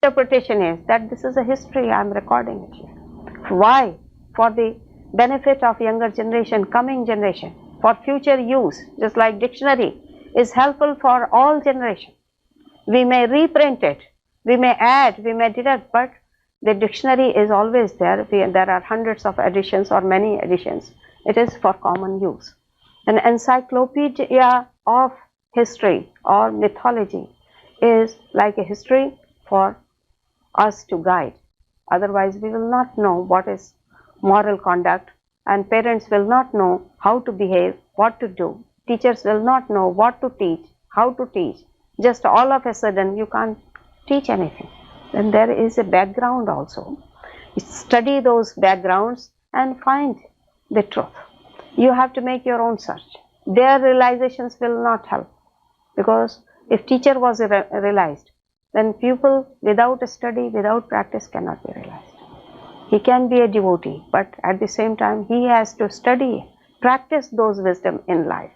interpretation is that this is a history, I am recording it here. Why? For the benefit of younger generation, coming generation, for future use, just like dictionary is helpful for all generation. We may reprint it, we may add, we may deduct, but the dictionary is always there. There are hundreds of editions or many editions. It is for common use. An encyclopedia of history or mythology is like a history for us to guide. Otherwise, we will not know what is moral conduct, and parents will not know how to behave, what to do. Teachers will not know what to teach, how to teach. Just all of a sudden, you can't teach anything. Then there is a background also. Study those backgrounds and find the truth. You have to make your own search. Their realizations will not help, because if teacher was realized, then pupil without a study, without practice cannot be realized. He can be a devotee, but at the same time he has to study, practice those wisdom in life.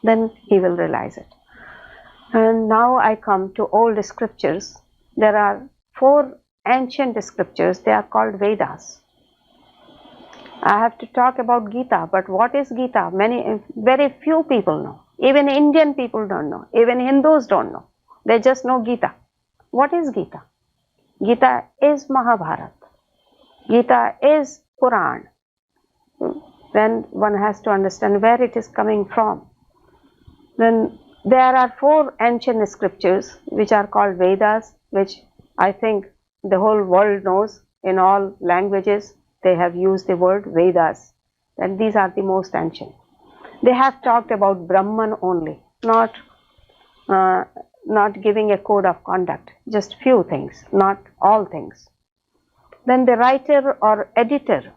Then he will realize it. And now I come to old scriptures. There are 4 ancient scriptures. They are called Vedas. I have to talk about Gita, but what is Gita? Very few people know. Even Indian people don't know. Even Hindus don't know. They just know Gita. What is Gita? Gita is Mahabharata. Gita is Quran. Then one has to understand where it is coming from. Then there are 4 ancient scriptures which are called Vedas, which I think the whole world knows. In all languages they have used the word Vedas, and these are the most ancient. They have talked about Brahman only, not giving a code of conduct, just few things, not all things. Then the writer or editor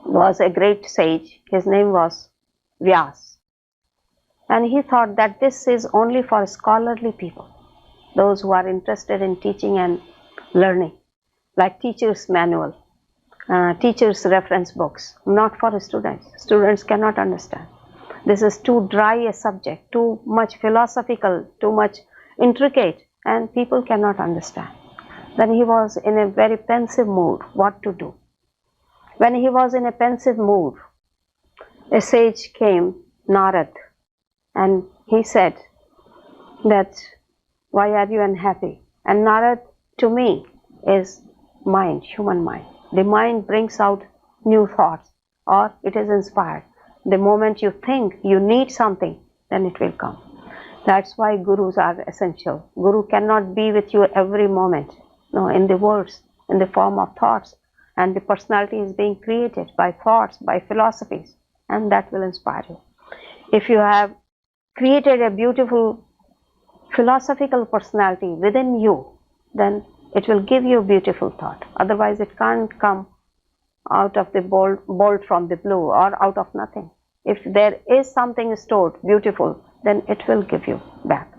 was a great sage. His name was Vyas, and he thought that this is only for scholarly people, those who are interested in teaching and learning, like teacher's manual, teacher's reference books, not for students. Students cannot understand. This is too dry a subject, too much philosophical, too much intricate, and people cannot understand. Then he was in a very pensive mood, what to do. When he was in a pensive mood, a sage came, Narad, and he said that, why are you unhappy? And Narad, to me, is mind, human mind. The mind brings out new thoughts, or it is inspired. The moment you think you need something, then it will come. That's why gurus are essential. Guru cannot be with you every moment. No, in the words, in the form of thoughts. And the personality is being created by thoughts, by philosophies, and that will inspire you. If you have created a beautiful philosophical personality within you, then it will give you a beautiful thought. Otherwise, it can't come out of the bolt from the blue or out of nothing. If there is something stored, beautiful, then it will give you back.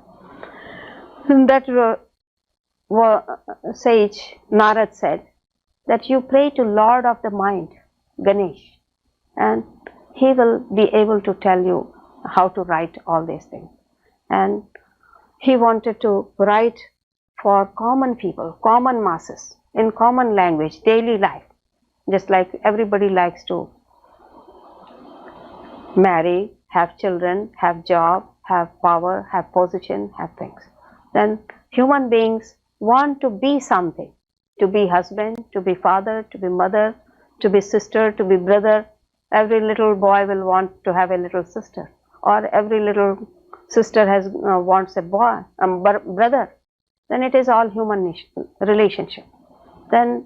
And that sage Narad said that you pray to Lord of the mind, Ganesh, and he will be able to tell you how to write all these things. And he wanted to write for common people, common masses, in common language, daily life, just like everybody likes to marry, have children, have job, have power, have position, have things. Then human beings want to be something, to be husband, to be father, to be mother, to be sister, to be brother. Every little boy will want to have a little sister, or every little sister wants a boy, brother. Then it is all human relationship. Then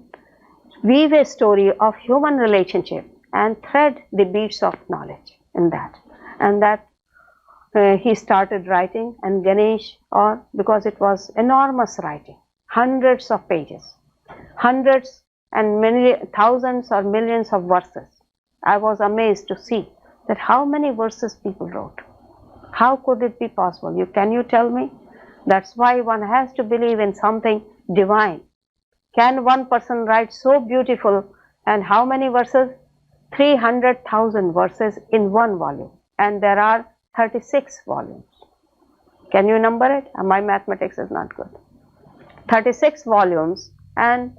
weave a story of human relationship and thread the beads of knowledge in that. And that he started writing, and Ganesh, or because it was enormous writing, hundreds of pages, hundreds and many thousands or millions of verses. I was amazed to see that how many verses people wrote. How could it be possible? Can you tell me? That's why one has to believe in something divine. Can one person write so beautiful, and how many verses? 300,000 verses in one volume, and there are 36 volumes. Can you number it? My mathematics is not good. 36 volumes and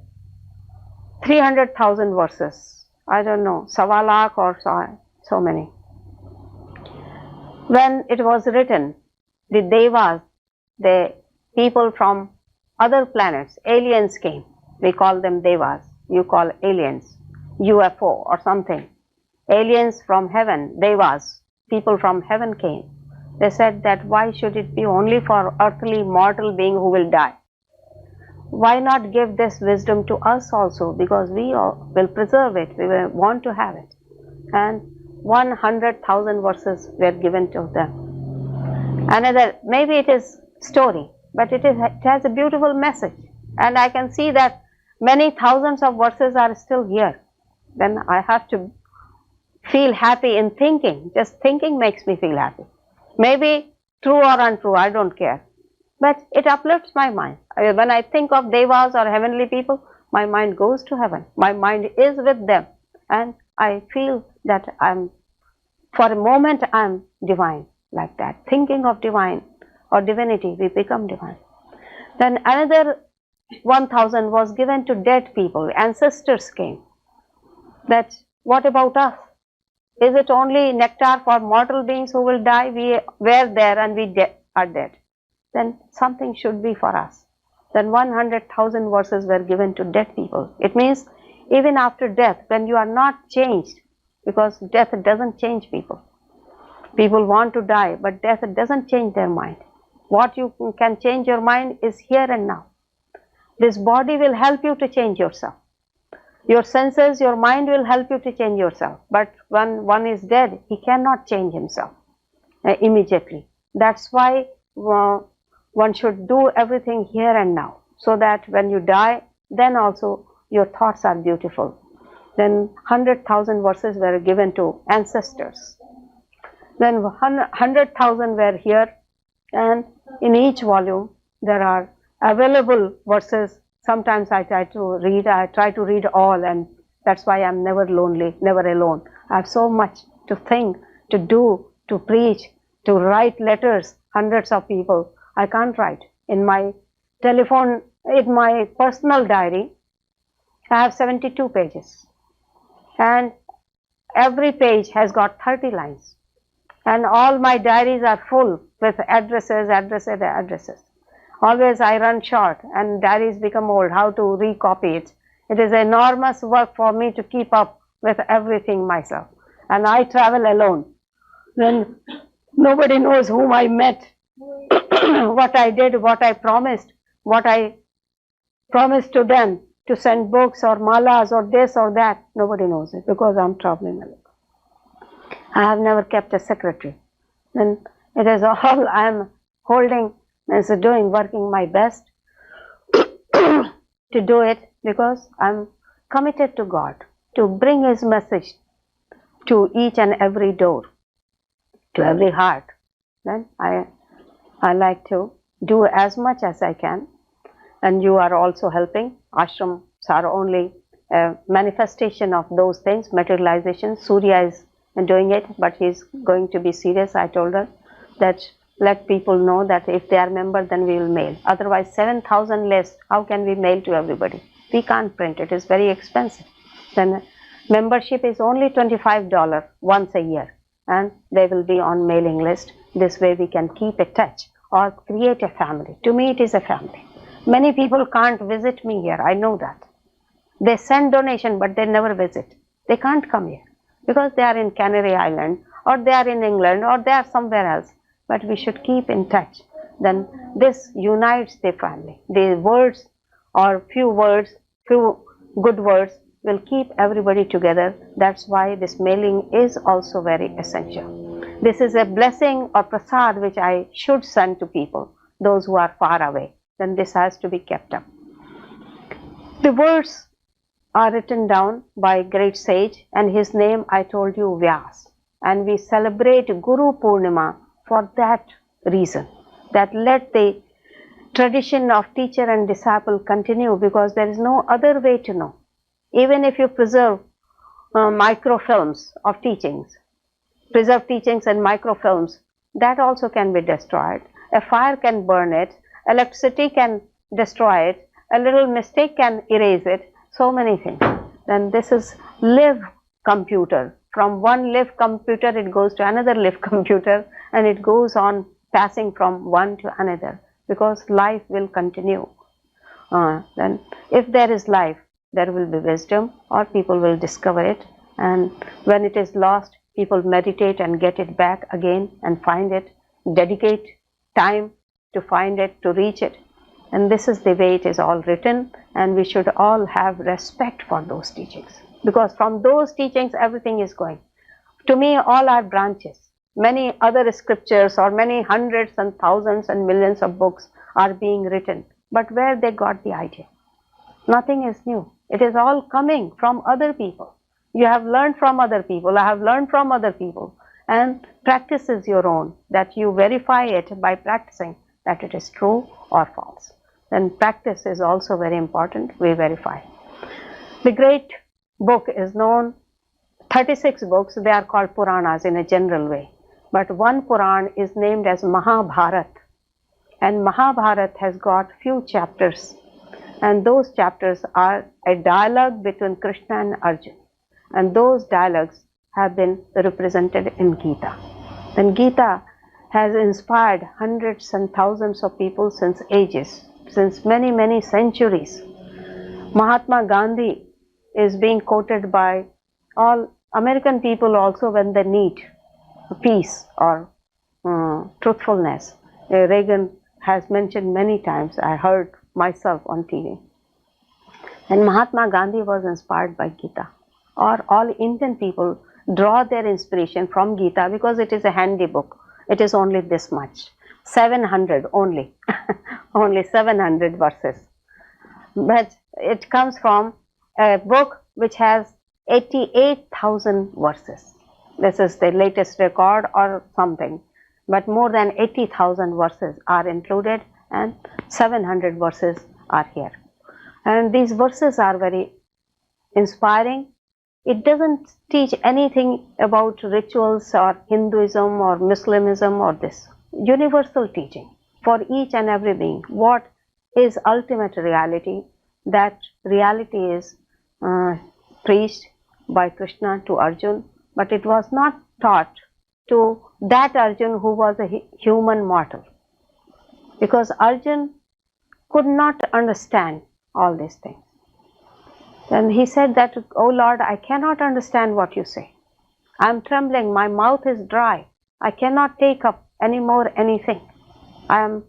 300,000 verses. I don't know, Sawa lakh or so many. When it was written, the Devas, the people from other planets, aliens came. We call them Devas, you call aliens, UFO or something. Aliens from heaven, Devas, people from heaven came. They said that why should it be only for earthly mortal being who will die? Why not give this wisdom to us also, because we will preserve it, we will want to have it. And 100,000 verses were given to them. Another, maybe it is story, but it has a beautiful message, and I can see that many thousands of verses are still here. Then I have to feel happy in thinking. Just thinking makes me feel happy. Maybe true or untrue, I don't care, but it uplifts my mind. When I think of Devas or heavenly people, my mind goes to heaven. My mind is with them, and I feel that for a moment I'm divine, like that. Thinking of divine or divinity, we become divine. Then another 1,000 was given to dead people. Ancestors came. That what about us? Is it only nectar for mortal beings who will die? We were there and we are dead. Then something should be for us. Then 100,000 verses were given to dead people. It means even after death, when you are not changed, because death doesn't change people. People want to die, but death doesn't change their mind. What you can change your mind is here and now. This body will help you to change yourself. Your senses, your mind will help you to change yourself. But when one is dead, he cannot change himself immediately. That's why one should do everything here and now, so that when you die, then also your thoughts are beautiful. Then 100,000 verses were given to ancestors. Then 100,000 were here, and in each volume there are available verses. Sometimes I try to read all, and that's why I'm never lonely, never alone. I have so much to think, to do, to preach, to write letters, hundreds of people. I can't write. In my telephone, in my personal diary, I have 72 pages. And every page has got 30 lines. And all my diaries are full with addresses. Always I run short and diaries become old. How to recopy it? It is enormous work for me to keep up with everything myself. And I travel alone. Then nobody knows whom I met, what I did, what I promised to them to send books or malas or this or that. Nobody knows it because I'm traveling alone. I have never kept a secretary. Then it is all I am holding and so working my best to do it, because I'm committed to God, to bring His message to each and every door, to every heart. Then I like to do as much as I can, and you are also helping. Ashrams are only a manifestation of those things, materialization. Surya is doing it, but he's going to be serious. I told her that let people know that if they are members, then we will mail. Otherwise, 7,000 list, how can we mail to everybody? We can't print it, it's very expensive. Then membership is only $25 once a year, and they will be on mailing list. This way we can keep a touch or create a family. To me, it is a family. Many people can't visit me here, I know that. They send donation, but they never visit. They can't come here because they are in Canary Island, or they are in England, or they are somewhere else. But we should keep in touch. Then this unites the family. The words or few good words will keep everybody together. That's why this mailing is also very essential. This is a blessing or prasad which I should send to people, those who are far away. Then this has to be kept up. The words are written down by great sage, and his name I told you, Vyas. And we celebrate Guru Purnima for that reason, that let the tradition of teacher and disciple continue, because there is no other way to know. Even if you preserve microfilms of teachings, preserve teachings and microfilms, that also can be destroyed. A fire can burn it, electricity can destroy it, a little mistake can erase it, so many things. Then this is live computer. From one live computer it goes to another live computer, and it goes on passing from one to another, because life will continue. Then if there is life, there will be wisdom, or people will discover it, and when it is lost, people meditate and get it back again and find it, dedicate time to find it, to reach it. And this is the way it is all written, and we should all have respect for those teachings, because from those teachings everything is going. To me, all are branches. Many other scriptures or many hundreds and thousands and millions of books are being written, but where they got the idea? Nothing is new. It is all coming from other people. You have learned from other people, I have learned from other people, and practice is your own, that you verify it by practicing that it is true or false. Then practice is also very important, we verify. The great book is known, 36 books, they are called Puranas in a general way, but one Puran is named as Mahabharat, and Mahabharat has got few chapters, and those chapters are a dialogue between Krishna and Arjuna, and those dialogues have been represented in Gita. Then Gita has inspired hundreds and thousands of people since ages, since many centuries. Mahatma Gandhi is being quoted by all American people also when they need peace or truthfulness. Reagan has mentioned many times, I heard myself on TV. And Mahatma Gandhi was inspired by Gita. Or all Indian people draw their inspiration from Gita, because it is a handy book. It is only this much, 700 only, only 700 verses. But it comes from a book which has 88,000 verses. This is the latest record or something, but more than 80,000 verses are included, and 700 verses are here. And these verses are very inspiring. It doesn't teach anything about rituals or Hinduism or Muslimism or this. Universal teaching for each and every being. What is ultimate reality? That reality is preached by Krishna to Arjuna, but it was not taught to that Arjuna who was a human mortal, because Arjuna could not understand all these things. Then he said that, "Oh Lord, I cannot understand what you say. I am trembling, my mouth is dry. I cannot take up any more anything. I am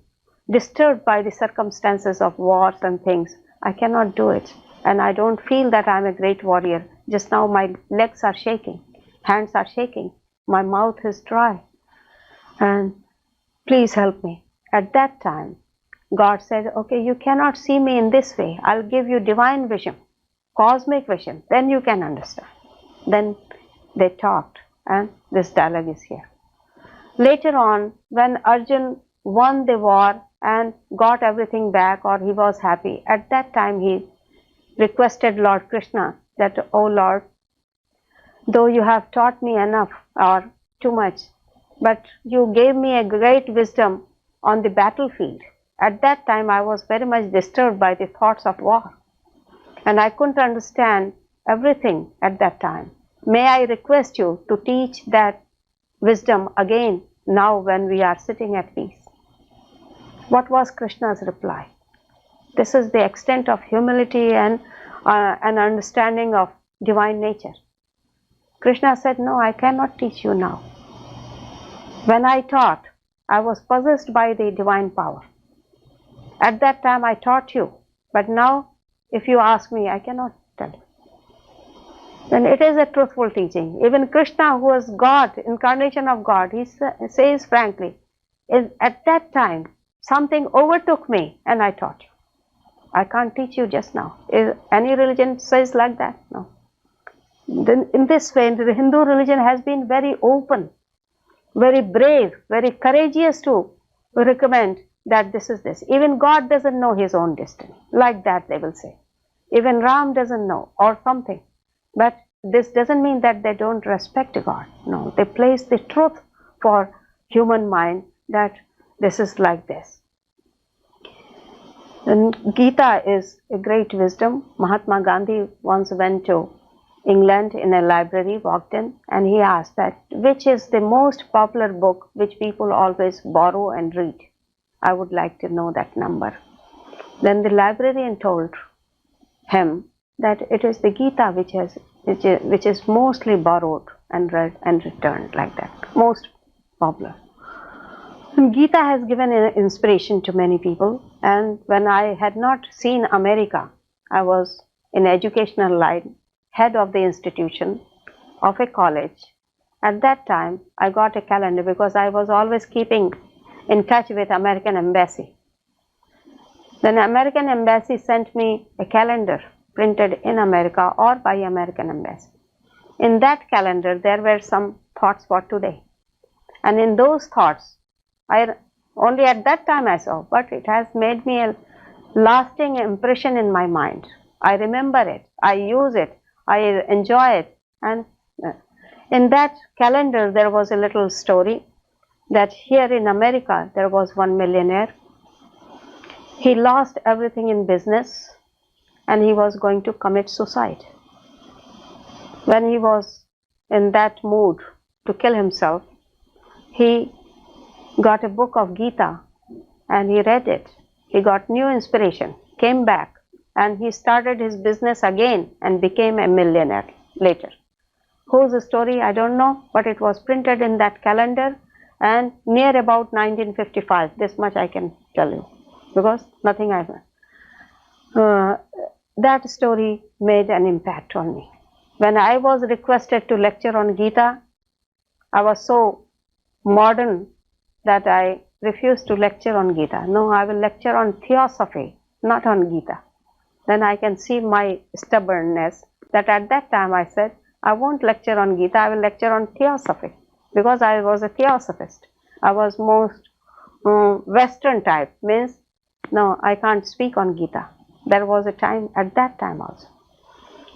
disturbed by the circumstances of wars and things. I cannot do it. And I don't feel that I am a great warrior. Just now my legs are shaking, hands are shaking, my mouth is dry. And please help me." At that time, God said, "Okay, you cannot see me in this way. I'll give you divine vision, cosmic vision, then you can understand." Then they talked, and this dialogue is here. Later on, when Arjuna won the war and got everything back, or he was happy, at that time he requested Lord Krishna that, "Oh Lord, though you have taught me enough or too much, but you gave me a great wisdom on the battlefield. At that time I was very much disturbed by the thoughts of war, and I couldn't understand everything at that time. May I request you to teach that wisdom again now when we are sitting at peace." What was Krishna's reply? This is the extent of humility and an understanding of divine nature. Krishna said, "No, I cannot teach you now. When I taught, I was possessed by the divine power. At that time I taught you, but now if you ask me, I cannot tell you." Then it is a truthful teaching. Even Krishna, who was God, incarnation of God, he says frankly, at that time something overtook me and I taught you. I can't teach you just now. Any religion says like that? No. Then in this way, the Hindu religion has been very open, very brave, very courageous to recommend that this is this. Even God doesn't know his own destiny. Like that they will say. Even Ram doesn't know, or something. But this doesn't mean that they don't respect God. No, they place the truth for human mind that this is like this. And Gita is a great wisdom. Mahatma Gandhi once went to England in a library, walked in, and he asked that which is the most popular book which people always borrow and read. I would like to know that number. Then the librarian told him that it is the Gita which is mostly borrowed and read and returned, like that, most popular. And Gita has given inspiration to many people, and when I had not seen America, I was in educational line, head of the institution of a college. At that time, I got a calendar because I was always keeping in touch with American Embassy. Then American Embassy sent me a calendar printed in America or by American Embassy. In that calendar, there were some thoughts for today. And in those thoughts, only at that time I saw, but it has made me a lasting impression in my mind. I remember it, I use it, I enjoy it. And in that calendar, there was a little story that here in America, there was one millionaire. He lost everything in business and he was going to commit suicide. When he was in that mood to kill himself, he got a book of Gita and he read it. He got new inspiration, came back, and he started his business again and became a millionaire later. Whose story I don't know, but it was printed in that calendar, and near about 1955, this much I can tell you, because nothing I that story made an impact on me. When I was requested to lecture on Gita, I was so modern that I refused to lecture on Gita. No, I will lecture on theosophy, not on Gita. Then I can see my stubbornness that at that time I said, I won't lecture on Gita, I will lecture on theosophy, because I was a theosophist. I was most Western type, means no, I can't speak on Gita. There was a time at that time also.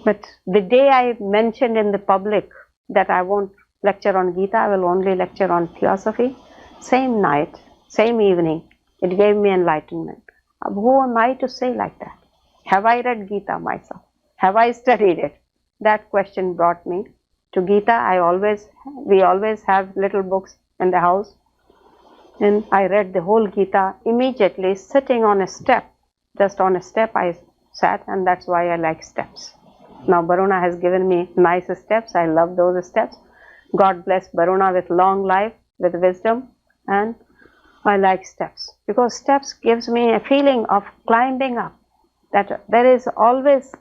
But the day I mentioned in the public that I won't lecture on Gita, I will only lecture on theosophy, same night, same evening, it gave me enlightenment. Who am I to say like that? Have I read Gita myself? Have I studied it? That question brought me to Gita. We always have little books in the house. And I read the whole Gita immediately, sitting on a step. Just on a step I sat, and that's why I like steps. Now Baruna has given me nice steps. I love those steps. God bless Baruna with long life, with wisdom, and I like steps, because steps gives me a feeling of climbing up, that there is always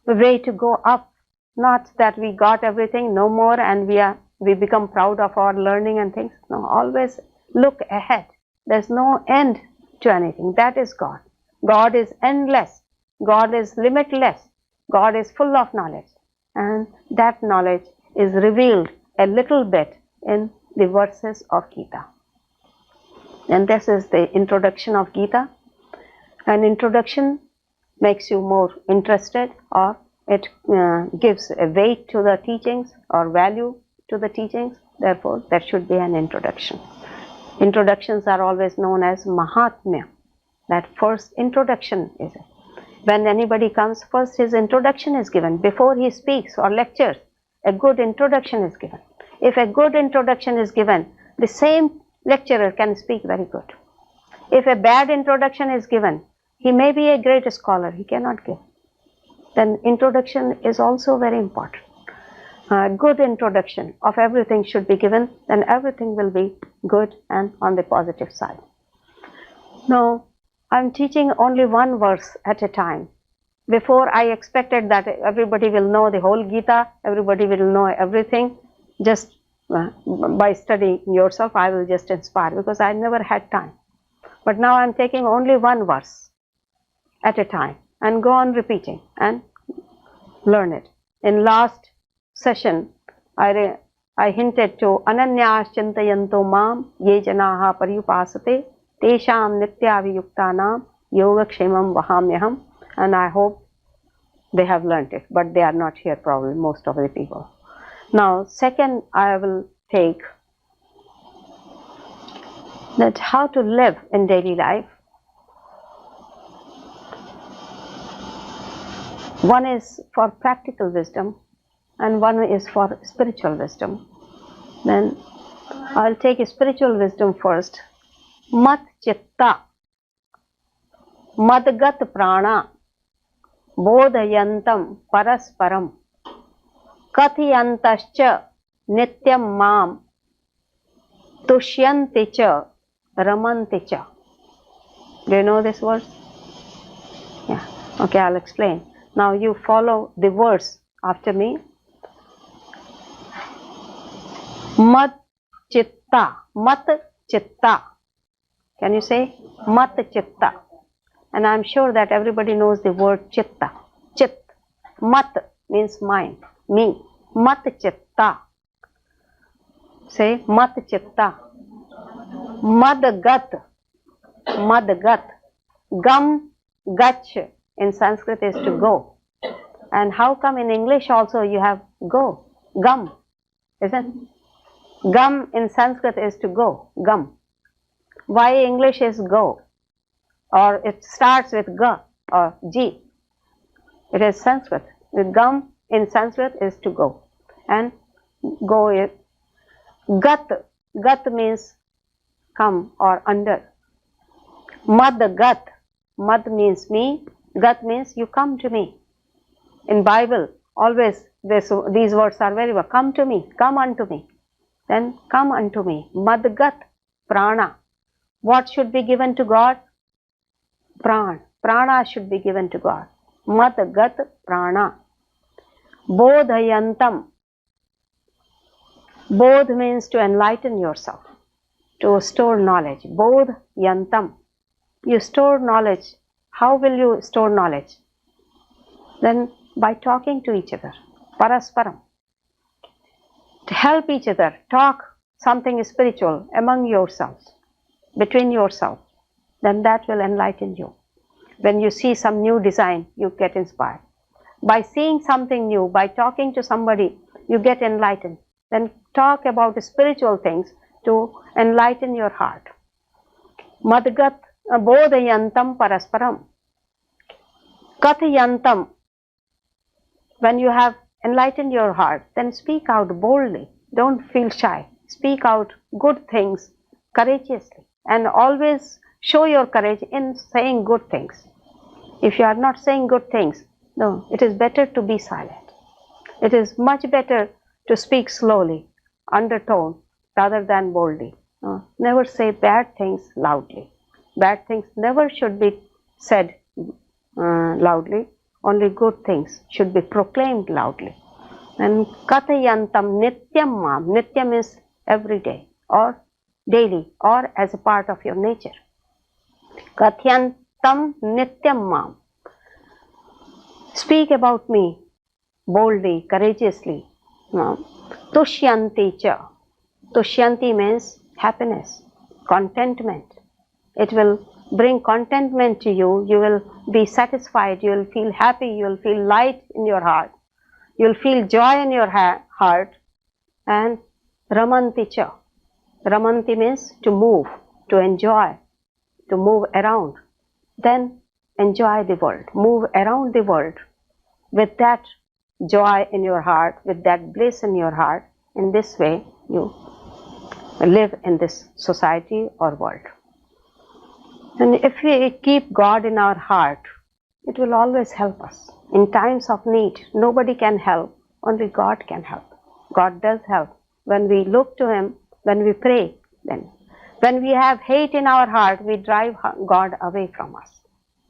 a way to go up, not that we got everything, no more, and we become proud of our learning and things. No, always look ahead. There's no end to anything. That is God. God is endless. God is limitless. God is full of knowledge, and that knowledge is revealed a little bit in the verses of Gita. And this is the introduction of Gita. An introduction makes you more interested, or it gives a weight to the teachings or value to the teachings. Therefore, there should be an introduction. Introductions are always known as Mahatmya. That first introduction is it. When anybody comes, first his introduction is given. Before he speaks or lectures, a good introduction is given. If a good introduction is given, the same lecturer can speak very good. If a bad introduction is given, he may be a great scholar, he cannot give. Then introduction is also very important. Good introduction of everything should be given, then everything will be good and on the positive side. Now, I'm teaching only one verse at a time. Before, I expected that everybody will know the whole Gita, everybody will know everything. Just by studying yourself, I will just inspire, because I never had time. But now I'm taking only one verse at a time and go on repeating and learn it. In last session, I hinted to Ananyas Chintayanto Mam Ye Janaha Paryupasate Tesham Nityaviyuktanam Yogakshemam Vahamyaham, and I hope they have learnt it, but they are not here probably, most of the people. Now, second, I will take that how to live in daily life. One is for practical wisdom and one is for spiritual wisdom. Then I'll take spiritual wisdom first. Mat chitta, madgat prana, bodhayantam parasparam, kathiyantascha nityam mam, tushyanti cha ramanti cha. Do you know this verse? Yeah. Okay, I'll explain. Now you follow the verse after me. Mat chitta, mat chitta. Can you say mat chitta? And I'm sure that everybody knows the word chitta. Chit. Mat means mind, me. Mat chitta. Say mat chitta. Madgat. Madgat. Gam gach in Sanskrit is to go. And how come in English also you have go? Gum. Isn't it? Gum in Sanskrit is to go. Gum. Why English is go? Or it starts with ga or g. It is Sanskrit. With gum in Sanskrit is to go. And go is gat. Gat means come or under. Mad gat. Mad means me. Gat means you come to me. In Bible, always these words are very well. Come to me. Come unto me. Then come unto me. Madgat prana. What should be given to God? Prana. Prana should be given to God. Madgat prana. Bodhayantam. Bodh means to enlighten yourself, to store knowledge. Bodhayantam. You store knowledge. How will you store knowledge? Then by talking to each other. Parasparam. To help each other. Talk something spiritual among yourselves, between yourselves. Then that will enlighten you. When you see some new design, you get inspired. By seeing something new, by talking to somebody, you get enlightened. Then talk about spiritual things to enlighten your heart. Madgat bodhayantam parasparam. Kathayantam. When you have enlightened your heart, then speak out boldly. Don't feel shy. Speak out good things courageously. And always show your courage in saying good things. If you are not saying good things, no, it is better to be silent. It is much better to speak slowly, undertone, rather than boldly. No, never say bad things loudly. Bad things never should be said loudly. Only good things should be proclaimed loudly. And kathayantam nityam mam. Nityam is every day or daily or as a part of your nature. Kathyantam nityam mam. Speak about me boldly, courageously. Tushyanti cha. Tushyanti means happiness, contentment. It will bring contentment to you. You will be satisfied. You will feel happy. You will feel light in your heart. You will feel joy in your heart. And ramanti cha. Ramanti means to move, to enjoy, to move around. Then enjoy the world. Move around the world with that joy in your heart, with that bliss in your heart. In this way, you live in this society or world. And if we keep God in our heart, it will always help us. In times of need, nobody can help, only God can help. God does help. When we look to Him, when we pray, then when we have hate in our heart, we drive God away from us.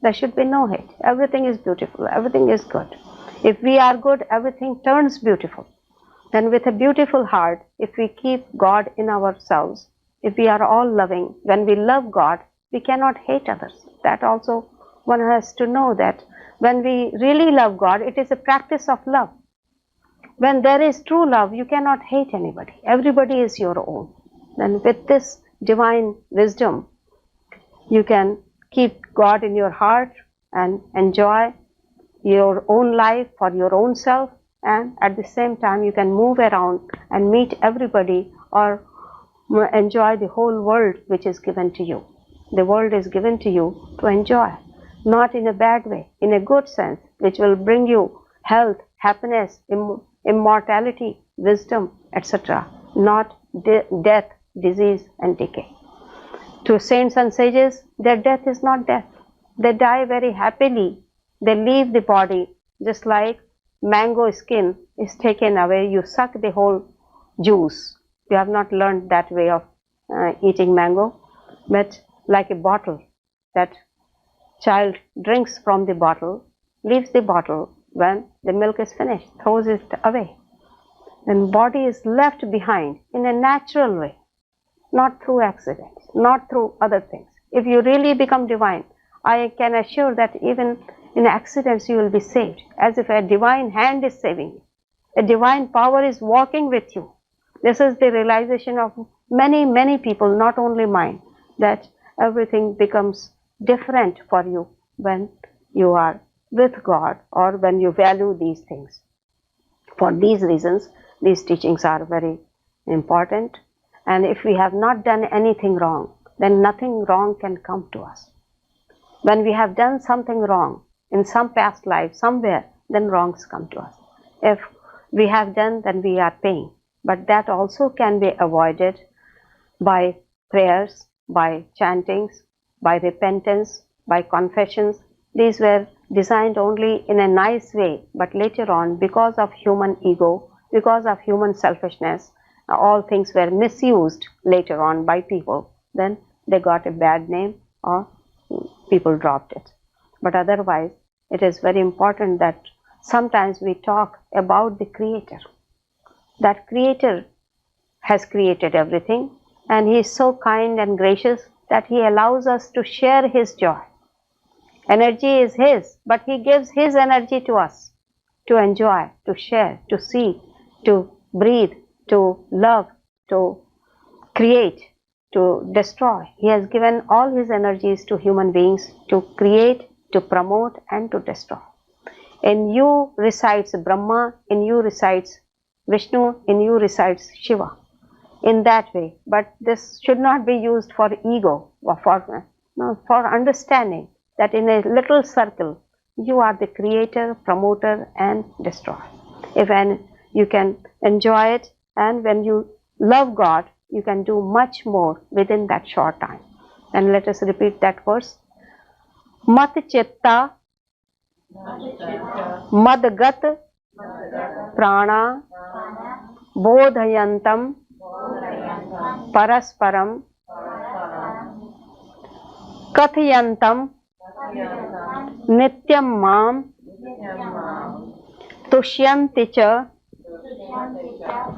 There should be no hate. Everything is beautiful. Everything is good. If we are good, everything turns beautiful. Then with a beautiful heart, if we keep God in ourselves, if we are all loving, when we love God, we cannot hate others. That also one has to know that when we really love God, it is a practice of love. When there is true love, you cannot hate anybody. Everybody is your own. Then with this divine wisdom, you can keep God in your heart and enjoy your own life for your own self, and at the same time you can move around and meet everybody or enjoy the whole world which is given to you. The world is given to you to enjoy, not in a bad way, in a good sense. which will bring you health, happiness, immortality, wisdom, etc. Not death, disease and decay. To saints and sages, their death is not death. They die very happily. They leave the body just like mango skin is taken away. You suck the whole juice. You have not learned that way of eating mango, but like a bottle, that child drinks from the bottle, leaves the bottle when the milk is finished, throws it away. Then body is left behind in a natural way, not through accidents, not through other things. If you really become divine, I can assure that even in accidents you will be saved, as if a divine hand is saving you. A divine power is walking with you. This is the realization of many, many people, not only mine, that everything becomes different for you when you are with God or when you value these things. For these reasons, these teachings are very important. And if we have not done anything wrong, then nothing wrong can come to us. When we have done something wrong in some past life, somewhere, then wrongs come to us. If we have done, then we are paying. But that also can be avoided by prayers, by chantings, by repentance, by confessions. These were designed only in a nice way, but later on, because of human ego, because of human selfishness, all things were misused later on by people. Then they got a bad name or people dropped it. But otherwise, it is very important that sometimes we talk about the Creator. That Creator has created everything, and He is so kind and gracious that He allows us to share His joy. Energy is His, but He gives His energy to us to enjoy, to share, to see, to breathe, to love, to create, to destroy. He has given all His energies to human beings to create, to promote and to destroy. In you resides Brahma, in you resides Vishnu, in you resides Shiva. In that way, but this should not be used for ego or for understanding that in a little circle you are the creator, promoter and destroyer. You can enjoy it, and when you love God, you can do much more within that short time. And let us repeat that verse. Mat chitta madgat prana bodhayantam parasparam kathayantam nityam mam tushyanti cha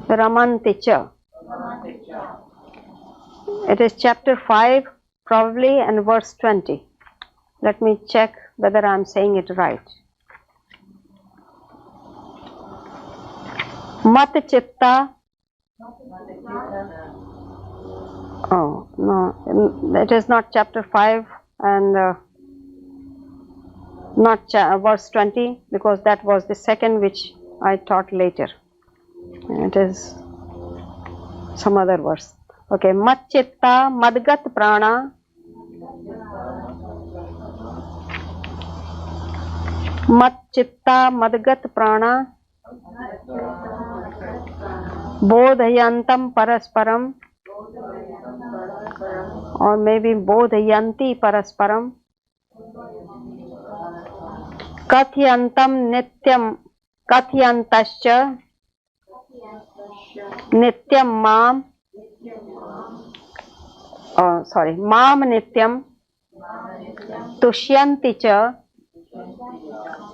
ramanti cha. It is chapter 5 probably and verse 20. Let me check whether I am saying it right. Mat chitta. Oh no, it is not chapter 5 and not verse 20, because that was the second which I taught later. It is some other verse. Okay, mat chitta madgat prana mat chitta madgat prana bodhayantam parasparam, or maybe bodhayanti parasparam, kathyantam nityam kathyantascha nityam mam, mam nityam tushyanti cha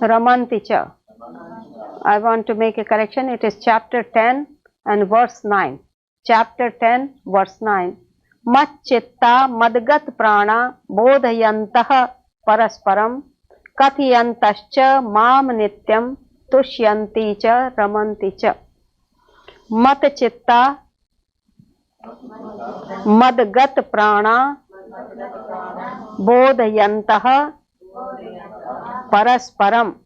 ramanti cha. I want to make a correction. It is chapter 10 and verse 9. Chapter 10 verse 9. Mat chitta madgat prana bodhayantah parasparam kathayantascha mam nityam tushyanti cha ramanti cha. Mat chitta madgat prana bodhayantah parasparam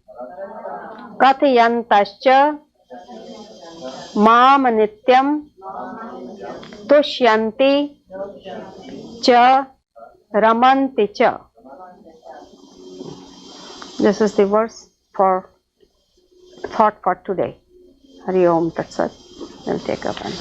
kathayantascha mam nityam tushyanti cha ramanti cha. This is the verse for thought for today. Hari Om Tat Sat. We'll take up and.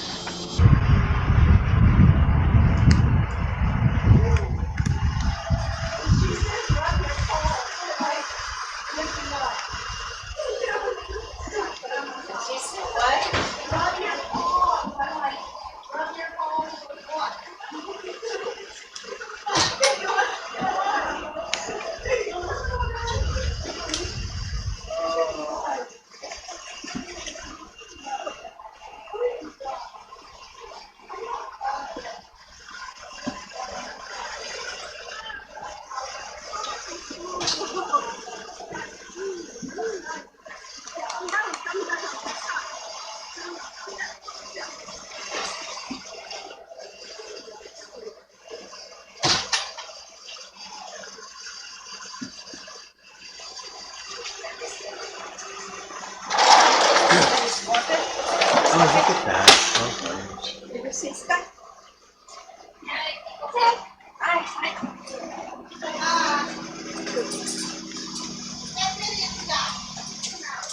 Oh, look at that.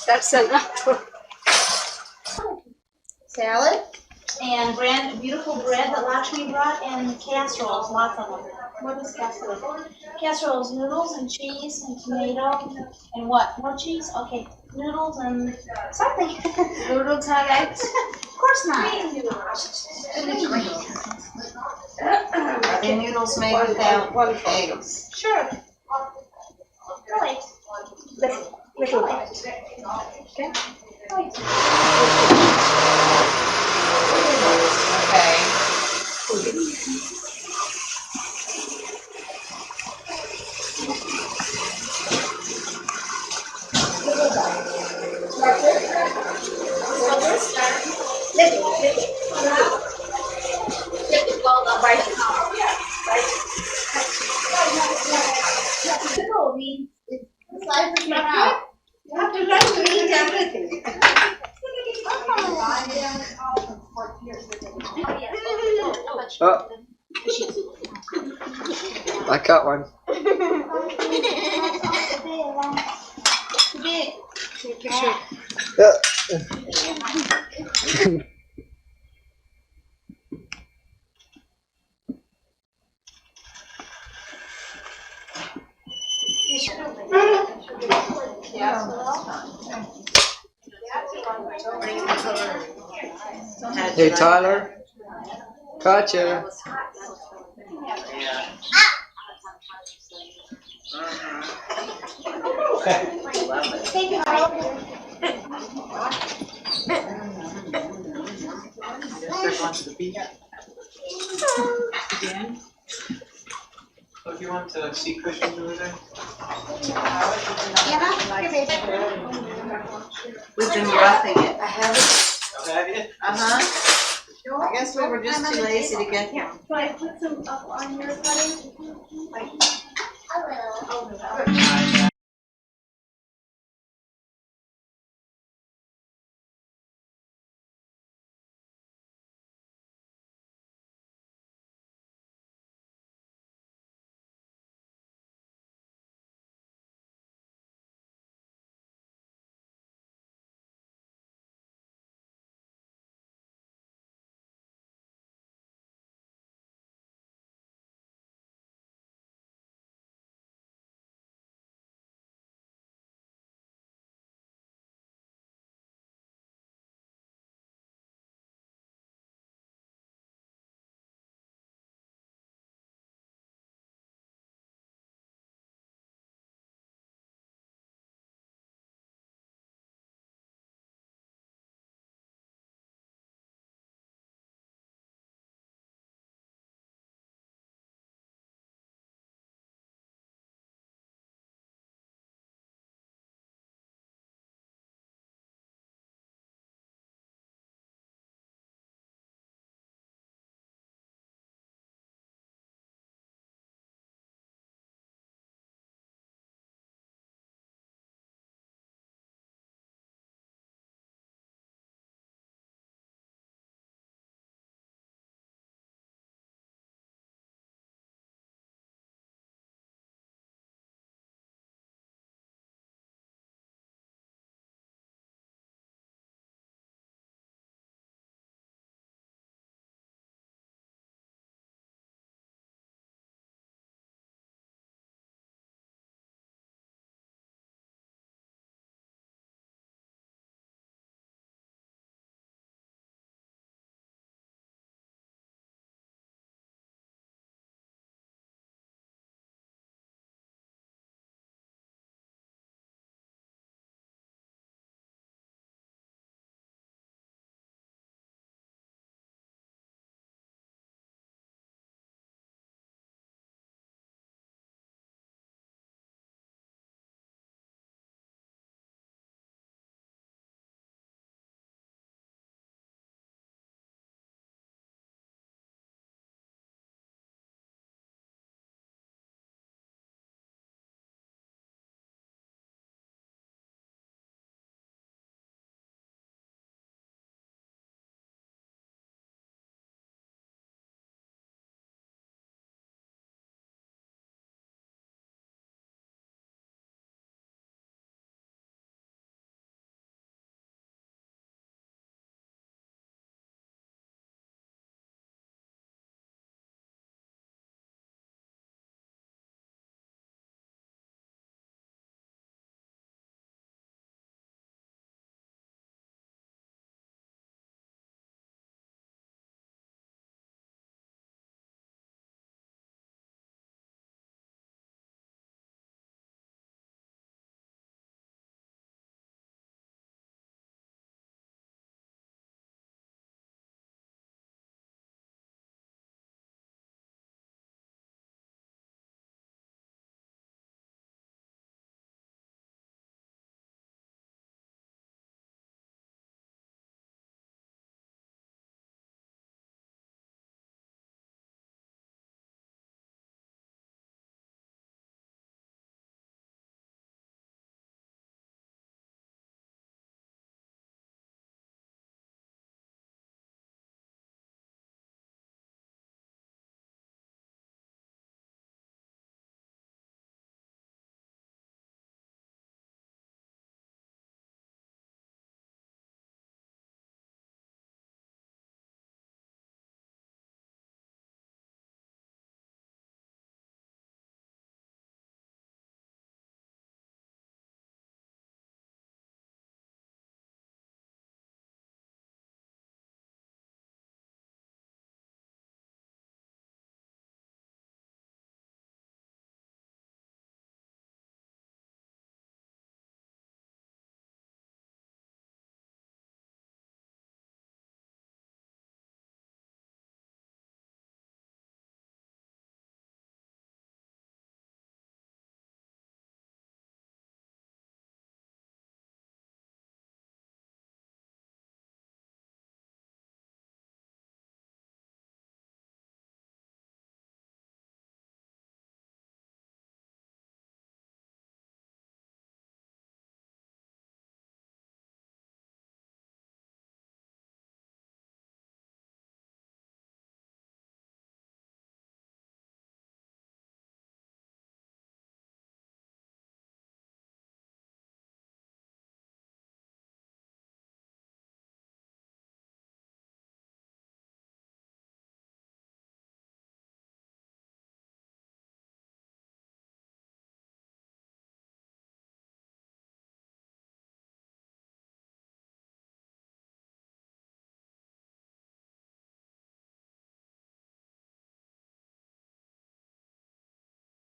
That's enough. Salad and beautiful bread that Lakshmi brought, and casseroles, lots of them. What is casserole? Casseroles, noodles and cheese and tomato and what? More cheese? Okay, noodles and something. Noodles have eggs? Of course not. Are the noodles made without eggs? Sure. Really? Little bit. Okay. Okay. You have to learn to eat everything. Oh, I got one. Yeah. Hey Tyler, gotcha. So if you want to see cushions over there? We've been roughing it. Oh, have you? I guess we were just too lazy to get them. Do I put some up on your cutting? I will.